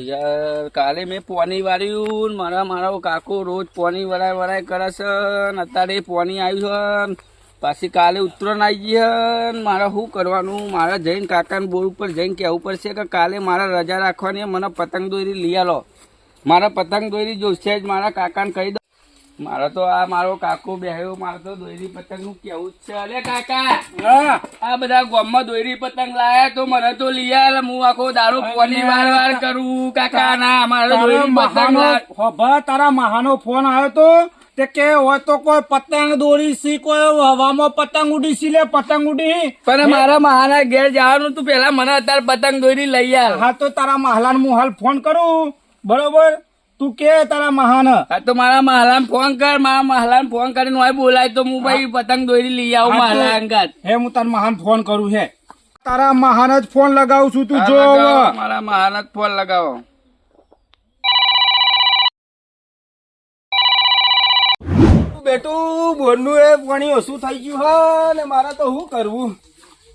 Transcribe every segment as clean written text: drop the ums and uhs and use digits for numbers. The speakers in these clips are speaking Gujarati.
યાર કાલે મેં પોની વાળ્યું મારો કાકો રોજ પોની વરાય કરે છે ને અત્યારે પોની આવ્યું છે પાછી કાલે ઉત્તરાયણ આવી ગઈ છે મારે શું કરવાનું મારે જઈને કાકાને બોર ઉપર જઈને કહેવું પડશે કે કાલે મારે રજા રાખવાની મને પતંગ દોરી લઈ આલો મારે પતંગ દોરી જોઈશે જ મારા કાકાને કહી દો મારે તો આ મારો કાકો બેહ્યો મારે તો દોરી પતંગ નું કેવું જ છે અલે કાકા આ બધા ગામમાં દોરી પતંગ લાયા તો મને તો લઈ આલ હું આખો દારૂ પોની વાર કરું કાકા ના મારે દોરી પતંગ તારા મહાનો ફોન આવ્યો તો તે કે હોય તો કોઈ પતંગ દોરી સી કોઈ હવામાં પતંગ ઉડી સી લે પતંગ ઉડી પણ મારા મહાના ઘેર જવાનું તું પેલા મને અત્યારે પતંગ દોરી લઈ આલ હા તો તારા મહાલાન હું હાલ ફોન કરું બરોબર તું કે તારા મહાન હા તો મારા મહાલાને ફોન કર મારા મહાલાને ફોન કરીને હોય બોલાય તો હું ભાઈ પતંગ દોરી લઈ આવું મહાલા અંગાત હે હું તારા મહાન ફોન કરું હે તારા મહાન જ ફોન લગાવું છું તું જો મારા મહાન જ ફોન લગાવો બેટું બોરનું એ પાણી ઓછું થઈ ગયું હે ને મારે તો શું કરવું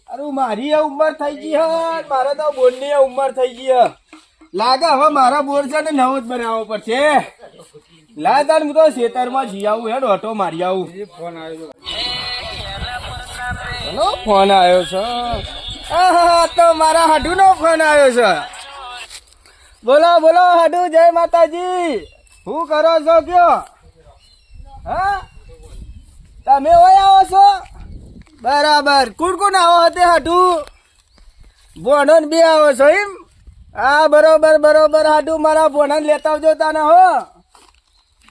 અરે મારી ઉંમર થઈ ગઈ હે મારે તો બોરની ઉંમર થઈ ગઈ હે લાગે હવે મારા બોર છે ને નવો જ બનાવવો પડશે લાદાર હું તો ખેતરમાં જી આવું હેડ ઓટો મારી આવું ફોન આવ્યો છે તો મારા હાડુ નો ફોન આવ્યો છે બોલો બોલો હાડુ જય માતાજી શું કરો છો કયો હા તમે ઓય આવો છો બરાબર કોણ આવો હતે હાડુ બોનો બે આવો છો એમ હા બરોબર હાડુ મારા બોના લેતા આવજો તાને હો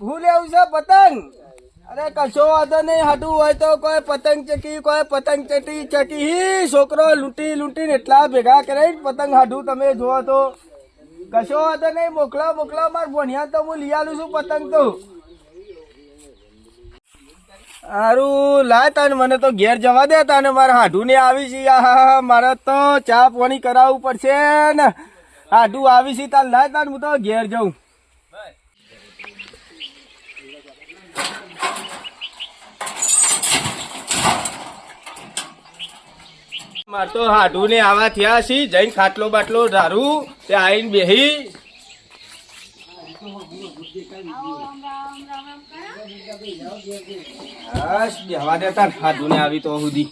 હું લેવું છે પતંગ અરે કશો વાંધો નહીં હાડુ હોય તો કોઈ પતંગ ચકી કોઈ પતંગ ચકી છોકરો લૂંટીને એટલા ભેગા કરે પતંગ હાડુ તમે જોવો તો કશો વાંધો નહીં મોકલો માર ભણ્યા તો હું લઈ આલું છું પતંગ તો હારું લાય તાને મને તો ઘેર જવા દે તાને મારે હાડુ ને આવી છે મારે તો ચા પાણી કરાવવું પડશે ને હાડુ આવી છે તાર લાય તાને હું તો ઘેર જાઉં મારે તો હાડુ ને આવા થયા છે જઈને ખાટલો બાટલો ધારું તે આવીને બેહી બેહવા દેતા હાડુ ને આવી તો સુધી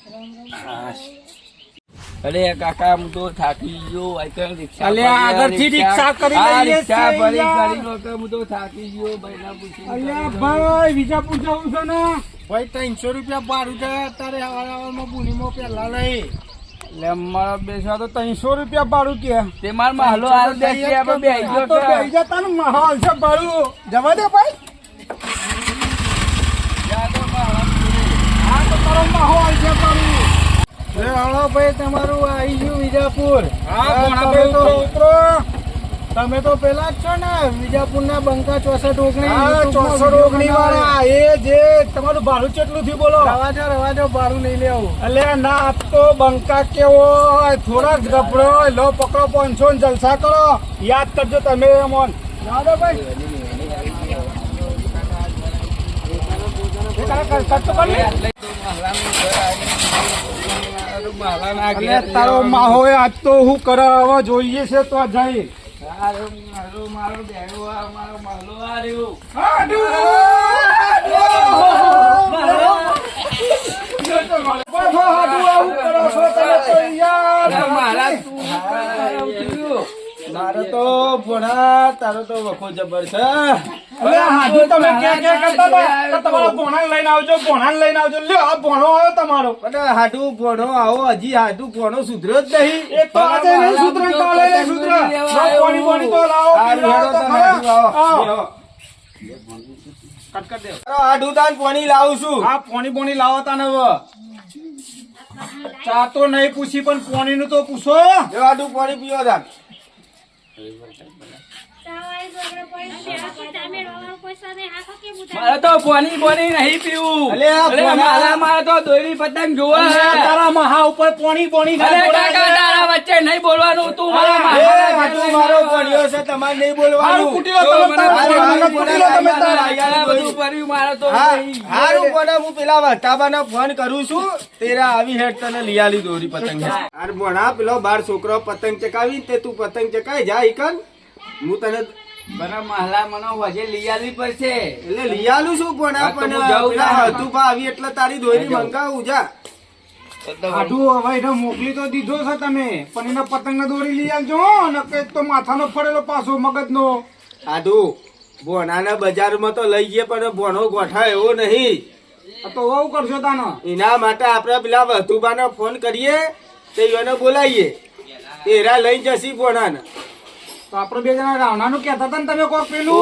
અરે કાકા હું તો થાકી ગયો આગળથી રિક્ષા કરી લઈએ હું તો થાકી ગયો ભાઈ વિજાપુર જવું છે ને ભાઈ 300 રૂપિયા ભાડું છે તારે હવારમાં બુનીમાં પેલા લઈ એટલે મારા બેસવા તો 300 રૂપિયા ભાડું કે તે માર મહલો હાલ બેસી આપણે બેહી ગયો તો બેહી જા તારું મહાલ છે ભાડું જવા દે ભાઈ હા તો તારો મહાલ છે ભાડું હાલો ભાઈ તમારું આવી ગયું વિજાપુર ઉતરો તમે તો પેલા જ છો ને વિજાપુર ના બંકા 64 ઓગણી વાળા એ જે તમારું ભાડું કેટલું થયું બોલો રવાજો ભાડું નહીં લેવું એટલે ના આપ તો બંકા કેવો હોય થોડાક ગભરો હોય લો પકડો 500 જલસા કરો યાદ કરજો તમે મોન જાઓ ભાઈ તારો માહો આજ તો હું કરવા જોઈએ છે તો જઈ મારો બેહો મારો મહલો આવ્યો મારો તો ભોણા તારો તો વખો જબર છે હાડુ તમે તમારો ભોણા લઈને આવજો લ્યો આ ભોણો આવ્યો તમારો હાડુ ભોણો આવો હજી હાડુ ભોણો સુધર્યો જ નહીં એ તો આજે નહીં સુધરે કાલે નહીં સુધરે પાણી તો લાવો હાડુ તાન પાણી લાવું છું હા પાણી લાવો તાને ચા તો નહીં પૂછી પણ પાણી નું તો પૂછો હાડુ પાણી પીવો તાન મારે તો પાણી નહીં પીવું મારે તો દોરી પતંગ જોવા તારા મહા ઉપર પાણી તારા વચ્ચે નહીં બોલવાનું તું મારો આવ્યો છે તમારે નહીં હારું બોલવાનું કૂટી લો તમે તો મને તાર. હારું કૂટી લો તમે તાર. આ બધું કર્યું મારે તો હારું પણ હું પેલા વટાબાને ફોન કરું છું તેરા આવી હેડ તને લઈ આલી દોરી પતંગ અરે ભણા પેલો બાર છોકરો પતંગ ચકાવી તે તું પતંગ ચકાઈ જા ઈકન હું તને બના મહલા મને વજે લઈ આલવી પડશે. એટલે લઈ આલું છું પણ હા, તો પણ હું જાઉં પેલા ના. હતું પા આવી એટલે તારી દોરી મંગાવું જા આઢું હવે એને મોકલી તો દીધો છે તમે પણ એને પતંગ ને દોરી લઈ આવજો હો, નકર એક તો માથાનો ફરેલો પાછો મગજનો. આધું ભોણાના બજારમાં તો લઈ ગયે પણ ભોણો ગોઠા એવો નહીં આ તો વહુ કરશો તાનો. એના માટે આપણે પેલા વતુબાને ફોન કરીએ તે એને બોલાવીએ એરા લઈ જશી ભોણાને તો આપણે બે જણા રાવણાનું કહેતા હતા ને તમે કોક પેલું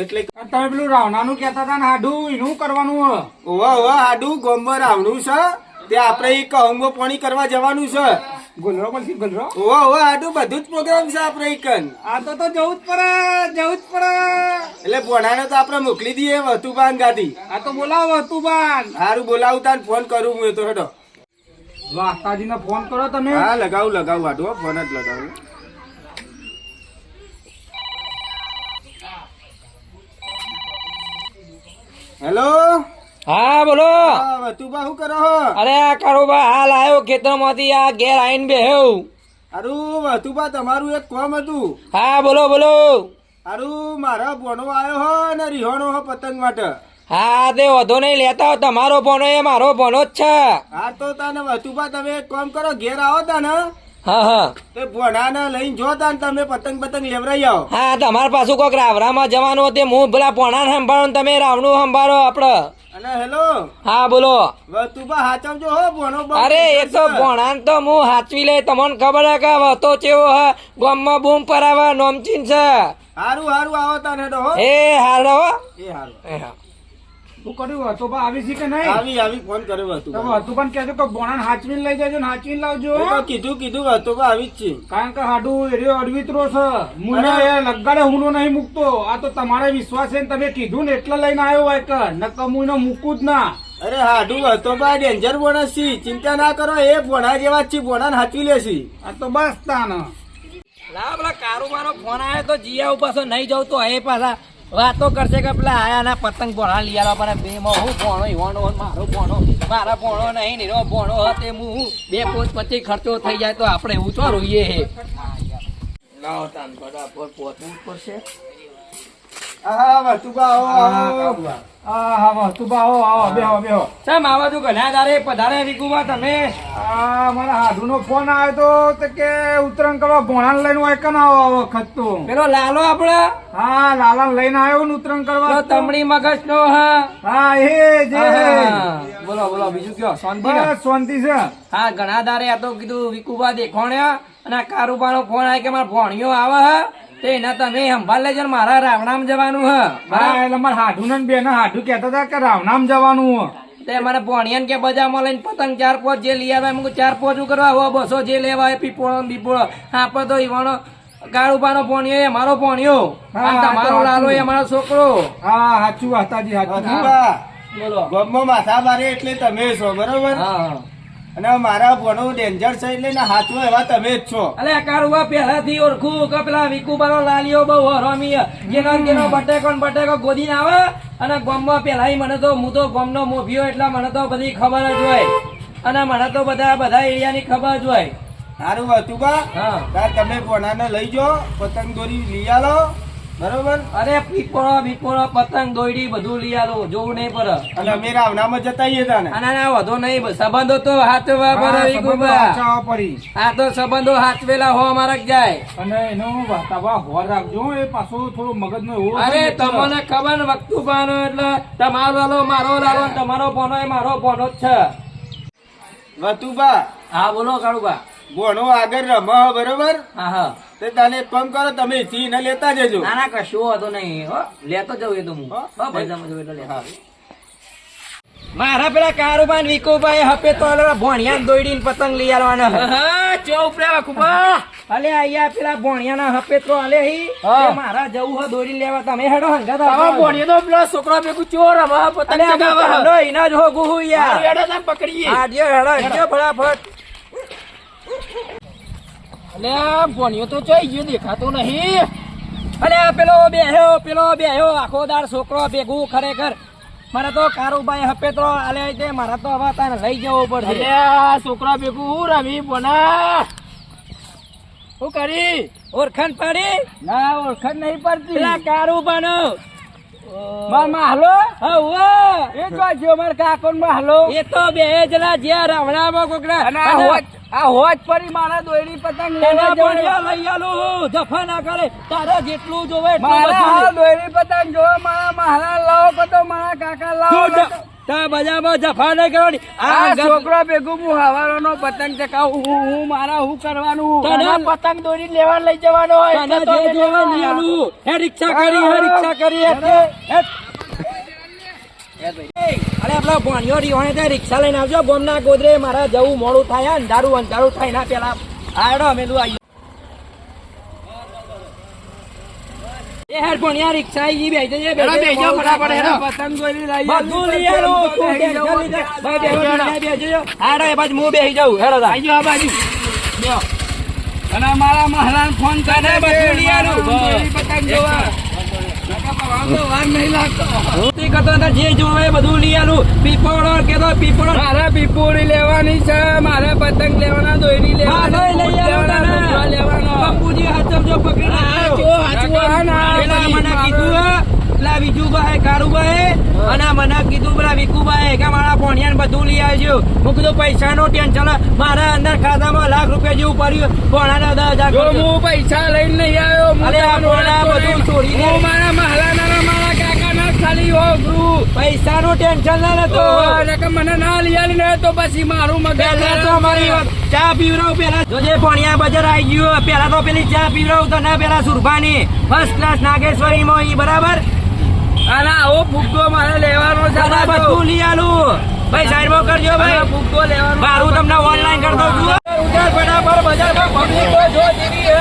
એટલે તમે પેલું રાવણાનું કહેતા હતા ને હાડું એનું કરવાનું હે. ઓવા આડું ગોમર આવનું છે તે આપણે એક કહુંગો પાણી કરવા જવાનું છે ગોલરો પછી ગોલરો. ઓવા આડું બધું જ પ્રોગ્રામ છે આપણે એકન આ તો જવું જ પડે જવું જ પડે. એટલે ભોણાને તો આપણે મોકલી દઈએ વતુબાન ગાતી આ તો બોલાવો તું બાન. સારું બોલાવતા ને ફોન કરું હું એ તો હેડો વાસ્તાજીને ફોન કરો તમે. હા લગાવું આડું હો, ફોન જ લગાવું હેલો હા બોલો. હા વતુબા શું કરો હો અરે આ કારોબા હાલ આવ્યો ખેતરમાંથી આ ઘેર આવીને બેહ્યો. હારું વતુબા તમારું એક કામ હતું હા બોલો બોલો. હારું મારા ભોણો આવ્યો હો અને રીહોણો હો પતંગ માટે હા તે વધો નહીં લેતા હો, તમારો ભોનો એ મારો ભોનો જ છે. હા તો તાને વતુબા તમે એક કામ કરો ઘેર આવો તાને હા હા તે ભોણાને લઈને જો તાને તમે પતંગ લેવરાઈ આવો હા તમારા પાછું કોઈક રાવરામાં જવાનું હતું, હું પેલા પોણા સંભાળો ને તમે રાવણું સંભાળો આપડે. અને હેલો હા બોલો. વતુબા હાચવજો હો ભોણો બહુ અરે એ તો ભોણાન તો હું હાચવી લે, તમને ખબર હે કે હતો ચેવો હે, ગામમાં બૂમ પરાવે નોમચીન છે. હારું આવો તાને હેડો હો એ હારો. એ હારું એ હા. શું કર્યું હતું બા આવી છે કે નહીં? આવી ફોન કર્યો તમે વતુબા હતું પણ કહેજો કે બોણાને હાચવીને લઈ જજો ને હાચવીને લાવજો. એ તો કીધું વતુબા આવી જ છે કારણ કે હાડું એરિયો અડવિતરો છે. મુને એ લગાડે હુનો નહીં મૂકતો. આ તો તમારે વિશ્વાસ છે ને તમે કીધું ને એટલે લઈને આવ્યો હોય કે નકર હું એને મૂકું જ ના. અરે હાડું વતુબા ડેન્જર બોનસ છે ચિંતા ના કરો એ ભોણા જેવા જ છે ભોણાને હાચવી લેશી આ તો બસ તાન. લા પેલા કારોબારો ફોન આવ્યો તો જીયા પાછો નહીં જવું તો એ પાછા વાતો કરશે કે પેલા આયા ના પતંગ ભોણા લઈ આવ્યા પણ બે માં હું ભોણો ઈવાનો મારો ભોણો મારા ભોણો નહીં નીરો ભોણો હતે હું બે પોત પછી ખર્ચો થઈ જાય તો આપણે એવું ચો રોઈએ હે. લાવો તાન બરાબર પહોંચવું પડશે. હા વતુબા આવો હા તું બા આવો બેહો બેહો. ચમ આવા તું ઘણા દારે પધારે વિકુમાં તમે. મારા હાડુનો ફોન આવ્યો તો કે ઉત્તરાયણ કરવા ભોણાને લઈને હોય કે ના આવો વખત તો. પેલો લાલો આપડે હા લાલા લઈને આવ્યો ને ઉત્તરાયણ કરવા. તમડી મગજ નો હા. હા એ જે બોલો બોલો બીજું કયો શાંતિ ને? બસ શાંતિ છે. હા ઘણા દારે આ તો કીધું વિકુબા દેખોણ્યા અને આ કારુબાનો ફોન આવ્યો કે મારા ભોણિયો આવે હે તે એના તમે સંભાળ લેજો ને મારા રાવણામ જવાનું હે. હા એટલે મારા હાડુ ને બેન હાડુ કેતા હતા કે રાવણામ જવાનું. તે મને ભોણિયાને કે બજારમાં લઈને પતંગ 4-5 જે લઈ આવે મું 4-5 કરવા હો 200 જે લેવા હોય પીપોળો બીપોળો આપણે તો ઈવાનો કારુબાનો ભોણિયો એ મારો ભોણિયો અને તમારો લાલો એ મારો છોકરો. હા સાચું વાતાજી સાચું. વતુબા બોલો. ગમમાં માથા મારે એટલે તમે છો બરોબર હા અને મારા ભોણો ડેન્જર છે એટલે ને હાચવો એવા તમે જ છો અલે કારુબા પહેલાથી ઓળખું કે પેલા વિકુબાનો લાલિયો બહુ હરામી જેનો બટેકો ગોદીને આવે અને ગામમાં પેલા મને તો હું તો ગામનો મોભિયો એટલે મને તો બધી ખબર જ હોય અને મને તો બધા એરિયાની ખબર જ હોય. સારું વતુબા હા તાર તમે ભોણાને લઈ જાઓ પતંગ દોરી લઈ આલો બરોબર અરે પીપોળો બીપોળો પતંગ દોયડી બધું લઈ આલો જોવું નહીં પડે અને અમે રાવણામાં જતા આવીએ તાને અને ના વધો નહીં સંબંધો તો હાથવા પડે વિકુબા. વાંચવા પડી. આ તો સંબંધો હાથવેલા હો અમારા જાય. અને એનો વાતાવા હોર રાખજો એ પાછો થોડો મગજ નો એવો અરે તમને ખબર ને વક્તુબાનો એટલે તમારો લાલો મારો લાલો ને તમારો ભોનો એ મારો ભોનો જ છે. વતુબા હા બોલો કાળુબા. ભોણો આગળ રમો બરોબર હા હા તે તને ફોન કરો તમે થી ને લેતા જજો ના ના કશું હતો નહીં હો લેતો જવું એ તો હું બજારમાં જવું એટલે લેતો. મારા પેલા કારુબાન વિકુભાઈ હપે તો ભોણિયા દોડીને પતંગ લઈ આવવાના ચો ઉપરે કુબા અલે અહીંયા પેલા ભોણિયાના હપે તો અલે હી મારા જવું હે દોડી લેવા તમે હેડો હંગા ભોણિયો તો પેલા છોકરા ભેગું ચોર રમા પતંગ ચગાવા એના જ હોગું હું યાર હેડો પકડીએ હા જો હેડો ફટાફટ અલ્યા ભણ્યો તો ચોઈ ગયો દેખાતો નહીં. અલે પેલો બેહ્યો આખો દાર છોકરો ભેગું ખરેખર મારે તો કારુબાઈ હપે તો આલે તે મારા તો હવે તાને લઈ જવો પડશે. અલ્યા છોકરા ભેગું હું રમી બોના શું કરી ઓળખાણ પાડી ના ઓળખાણ નહીં પડતી. પેલા કારુબાનો માર માહલો હા એ તો જો માર કાકો માહલો એ તો બે જણા જ્યાં રાવણામાં કોકડા અને આ હોજ પડી મારા દોયડી પતંગ લેવા જવાનું. લઈ આલું જફા ના કરે તારા જેટલું જોવે એટલું મારા બધું. હાલ દોયડી પતંગ જો મારા મહારાજ લાવો કતો મારા કાકા લાવો તું તા બજારમાં જફા નહીં કરવાની. આ છોકરો ભેગું હું હવારોનો પતંગ ચકાવું હું મારા હું કરવાનું તને પતંગ દોરી લેવા લઈ જવાનો હોય તને એટલે તો જે જોવે લઈ આલું. હે રિક્ષા કરી અરે આપડા ભણ્યો રીવાણે ત્યાં રિક્ષા લઈને આવજો ગોમના ગોદરે મારા જવું મોડું થાય અંધારું થાય ના પેલા આડો અમે આવી એ હેર ભણ્યા રિક્ષા આવી ગઈ બેસજો ફટાફટ હેરો પતંગ દોરી લઈ બધું લઈ આલું તું ટેન્શન લીધે ભાઈ બેસજો આડો એ બાજુ હું બેસી જાઉં હેરો આવજો આ બાજુ અને મારા મહારાજ ફોન કરે બધું લઈ આલું. દોરી પતંગ જોવા વાર નહીં લાગતો તે કરતો હતા જે જોવે બધું લઈ આલું. પીપળો કેતો પીપળો મારે પીપોળી લેવાની છે મારે પતંગ લેવાના દોરી મારે લઈ લેવાના લેવાનો બાપુજી હાચવજો પકડી પેલા મને કીધું પેલા વિજુભાઈ કારુભાઈ અને મને કીધું પેલા વિકુભાઈ કે મારા ભણિયાને બધું લઈ આવજો. હું કીધું પૈસા નો ટેન્શન મારા અંદર ખાતામાં લાખ રૂપિયા જેવું પડ્યું ભણાના 10,000 જો હું પૈસા લઈને નહીં આવ્યો અરે આ ભણા બધું છોડી દે. હું મારા મહારાના મારા કાકાના ખાલી હોગરું પૈસા નું ટેન્શન ના લેતો મને ના લઈ આલી ને તો પછી મારું મગજ પેલા તો અમારી ચા પીવરાવ પેલા જોજે ભણિયા બજાર આવી ગયું પેલા તો પેલી ચા પીવરાવ તો ના પેલા સુરભાની ફર્સ્ટ ક્લાસ નાગેશ્વરી માં ઈ બરાબર અને આવો ફૂગો મારે લેવાનો છે દાદા બધું લઈ આલું ભાઈ સાઈડમાં કરજો ભાઈ ફૂગો લેવાનો મારું તમને ઓનલાઈન કરી દઉં છું ઉધાર ફટાફટ બજારમાં પબ્લિક તો જો જેવી હે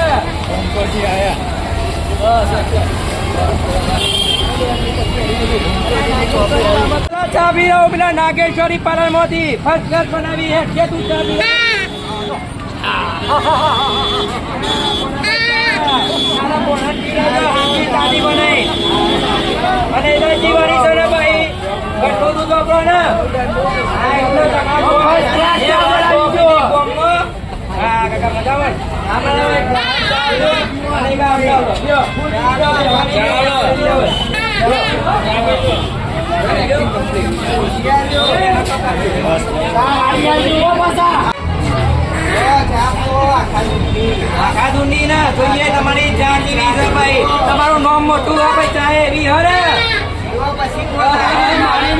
ચા પીવરાવ પેલા નાગેશ્વરી પાર્લર માંથી ફર્સ્ટ ક્લાસ બનાવી હે કે તું ચા અને જીવાની છે ને ભાઈ ઘટલું તું ચોપડો ને આખા દુની ના જોઈએ તમારી જાણ જેવી છે ભાઈ તમારું નામ મોટું હોય ભાઈ ચાહે એવી હરે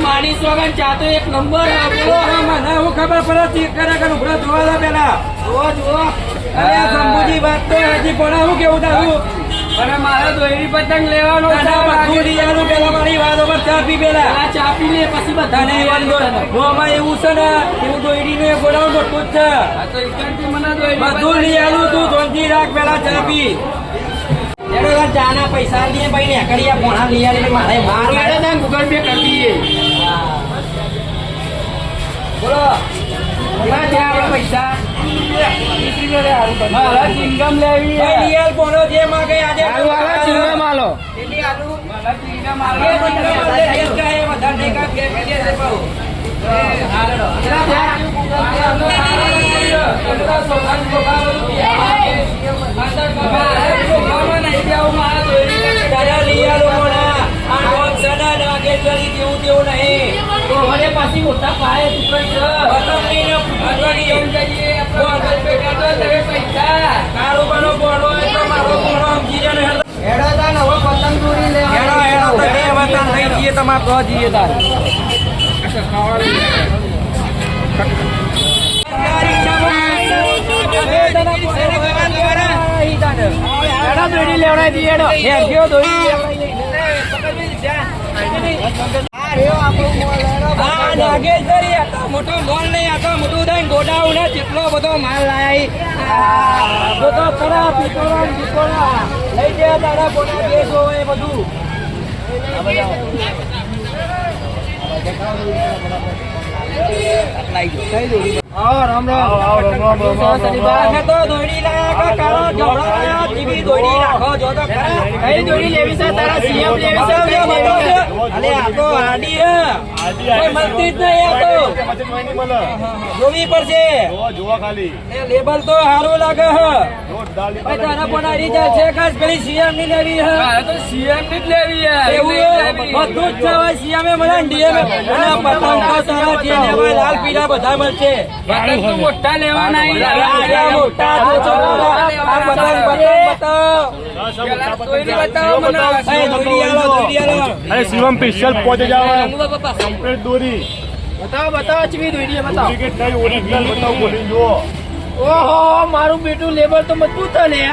માની સોગન ચા તો એક નંબર મને હું ખબર પડે ચેક કરે કે ઉભરો જોવા દો પેલા જુઓ અરે શંભુજી વાત તો હજી પણ હું કેવું તારું અને મારે દોરી પતંગ લેવાનો છે બધું લઈ આવું પેલા મારી વાત ઉપર ચા પી પેલા ચા પી લે પછી તને મોમાં એવું છે ને એવું દોયડીનું ગોડાઉન મોટું જ છે તો એકંથી મને દોરી બધું લઈ આલું તું ધોનજી રાખ પેલા ચા પી ચા ના પૈસા લઈએ ભાઈ ને એકડિયા પોણા લઈ આલે મારે મારું ગૂગલ પે કરી દઈએ બોલો કેટલા છે આપણા પૈસા મારા ચિંગમ લેવી છે. રિયલ પોણો જે માગે આજે મારા ચિંગમ આલો કેટલી આલુ મારા ચિંગમ એ આલો ચિંગમ આલે રિયલ કા એ વધારે નહીં કા કે કે દે પાઉ પાછી મોટા પાયે પૈસા કારોબારો બોલો એટલે મારો બોલો સમજી જાય ને હેડો તાન હવે પતંગ દોરી લેવા હેડો હેડો તો બે વતન થઈ જઈએ તમારે તો જઈએ તાર મોટો મોલ નહીં આતો મોટું થઈને ગોડાઉન જેટલો બધો માલ લાયા બધો ખરા પીકોડા લઈ ગયા તારા ગોડા બે જો એ બધું રામ રામ તો દોડી લાયા કાળો જબડા જીવી દોડી રાખો જો તો ખરા કઈ દોડી લેવી છે તારા સીએમ લેવી છે અલે આ તો આડી હે કોઈ મળતી જ નહીં આ તો જોવી પડશે જોવા ખાલી એ લેબલ તો સારું લાગે હે ભાઈ તારા બનાવી જાય છે ખાસ પેલી સીએમ ની લેવી હે મારે તો CM ની જ લેવી હે. એવું બધું જ છે ભાઈ સીએમ એ મળે ડીએમ અને પતંગ તો તારા જે લેવાય લાલ પીળા બધા મળશે પતંગ તો મોટા લેવાના ઈ. આ મોટા જો છો આ પતંગ પેલા તોયરી બતાવો મને. દોડી આલો અરે શિવમ સ્પેશિયલ પહોંચે જાવ કમ્પ્લીટ દોરી બતાવો ચીવી દોડી બતાવો ટિકિટ થઈ ઓરિજિનલ બતાવો બોલી જુઓ ઓહો મારું બેટું લેબર તો મજબૂત છે ને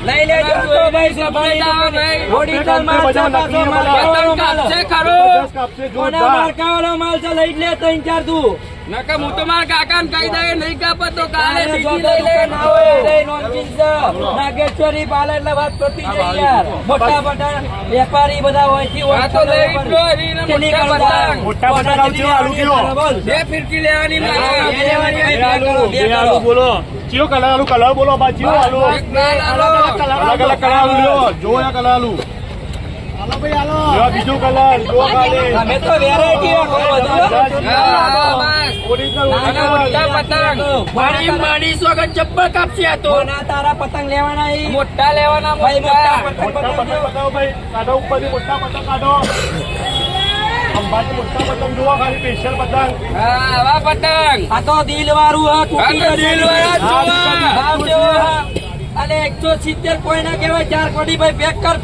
લઈ લેજો તો ભાઈ સભાઈ ઓડિટલ માલ છે પાછો માલ પતંગ કાપશે ખરો. કાપશે કોના માર્કાવાળો માલ છે લઈ લે 3-4 તું નકર હું તો મારા કાકાને કહી દઈએ નહીં કાપે તો કાલે જો બીજી તો લઈ લે. દુકાન ના હોય રે નોનચીજ છે નાગેશ્વરી પાલે એટલે વાત કરતી જઈ યાર મોટા મોટા વેપારી બધા હોય થી આ તો લઈ જ લો હરીને મોટા પતંગ. મોટા પતંગ આવજો, આલુ કયો? બે ફિરકી લેવાની મારે. બે લેવાની હોય, બે કરો, બે બે કરો. આલુ બોલો ચિયો કલર આલુ કલર બોલો બા ચિયો આલુ એક લાલ આલો. અલગ અલગ કલર આલુ લ્યો જો આ કલર આલુ લ્યો બીજું કલર જો ખાલી અમે તો વેરાયટી રાખો બધું હા, બસ. ઓરિજિનલ નાના મોટા પતંગ. માડી સ્વાગત ચપ્પલ કાપશે આ તો ના તારા પતંગ લેવાના ઈ મોટા લેવાના ભાઈ મોટા મોટા. મોટા પતંગ બતાવો ભાઈ કાઢો ઉપરથી મોટા પતંગ કાઢો અંબાજી મોટા પતંગ જોવા ખાલી સ્પેશિયલ પતંગ હા, આવા પતંગ. આ તો દિલ વાળું હા આ તો દિલવાળા જ જોવા. ભાવ કેવો હા અને 170 કોઈ ના કહેવાય 4 કોડી ભાઈ પેક કર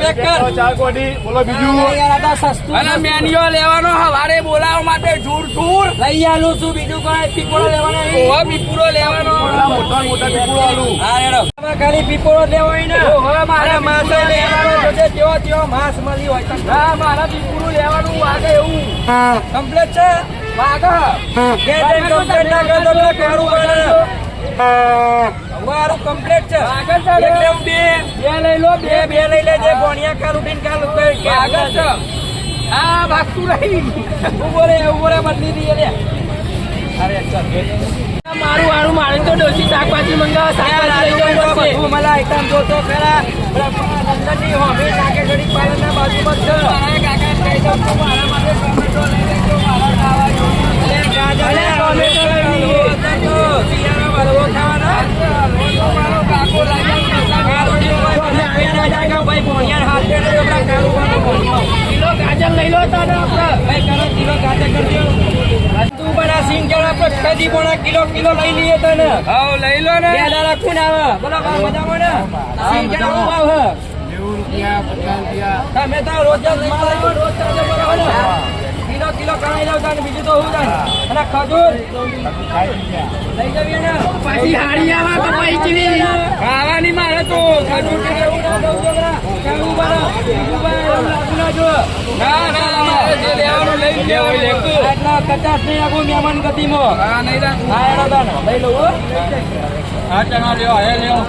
ચાર કોડી બોલો બીજું યાર આ તો સસ્તું અને મેન્યુઅલ લેવાનો હવારે બોલાવવા માટે જૂર જૂર. લઈ આલું છું બીજું કોઈ પીપળો લેવાના નહીં. ઓહો, બીપુરો લેવાનો. મોટા મોટા પીપળો આલુ હા રેડો આમાં ખાલી પીપળો લેવો હોય ને ઓહો, મારે અને માસ પીપળો લેવાનો લેવાનો. જોજે જેવો જેવો માસ મળી હોય તો હા, મારા બીપુરું લેવાનું વાગે એવું. કમ્પ્લીટ છે વાગે. કે જે કમ્પ્લીટ ના કરે તો પેલા કારું પડે વારું કમ્પ્લીટ છે વાગે છે ને? એટલે બે લઈ લો, બે બે લઈ લેજે ભણિયા કારું પીને કાલું કઈ વાગે છે. હા, ભાગતું નહીં. ઉભો રે બદલી દઈએ લે અરે ચાલ મારું વાળું મારે તો ડોસી શાકભાજી મંગાવા શાકભાજી લઈ જવું પડશે બધું મને આઈટમ જોતો ખરા નંદનની હોમે નાગેશ્વરી પાલનના બાજુમાં છે મારા કાકાને કહી દઉં છું, મારા માટે ટોમેટો લઈ લેજો, મારા ખાવાનું. અલે ટોમેટો લઈ લઈએ તો શિયાળા વરવો ખાવાના મારો કાકો લઈ જાય. ભાઈ ભણિયાર હાથ પેડે આપણા કારુવાનો ભણિયો કિલો ગાજર લઈ લો તારે આપણે ભાઈ કરો કિલો ગાજર કરજો તું બના સિંગ કેળા આપણે ખરીદી પણ કિલો લઈ લઈએ તને હાઉ, લઈ લો ને. બે દાડા ખૂન આવે બોલો ભાવ મજામાં ને સિંગ કેળા નો ભાવ હે તમે તો રોજ જ લઈ આવો રોજ તાજે બરાબર ને કિલો કણાઈ લાવ તાને બીજું તો હું થાય અને ખજૂર લઈ જવીએ ને પાછી હાડી આવે તો પૈસી ખાવાની મારે તો ખજૂર કે એવું ના. ના, મારે જે લેવાનું લઈ જ લેવાનું લેતું. આટલા 50 નહીં આપું મહેમાન ગતિમાં હા, નહીં રાખવું. હા એનો દાનો લઈ લઉં હો હા, ચણા લ્યો, હે લ્યો.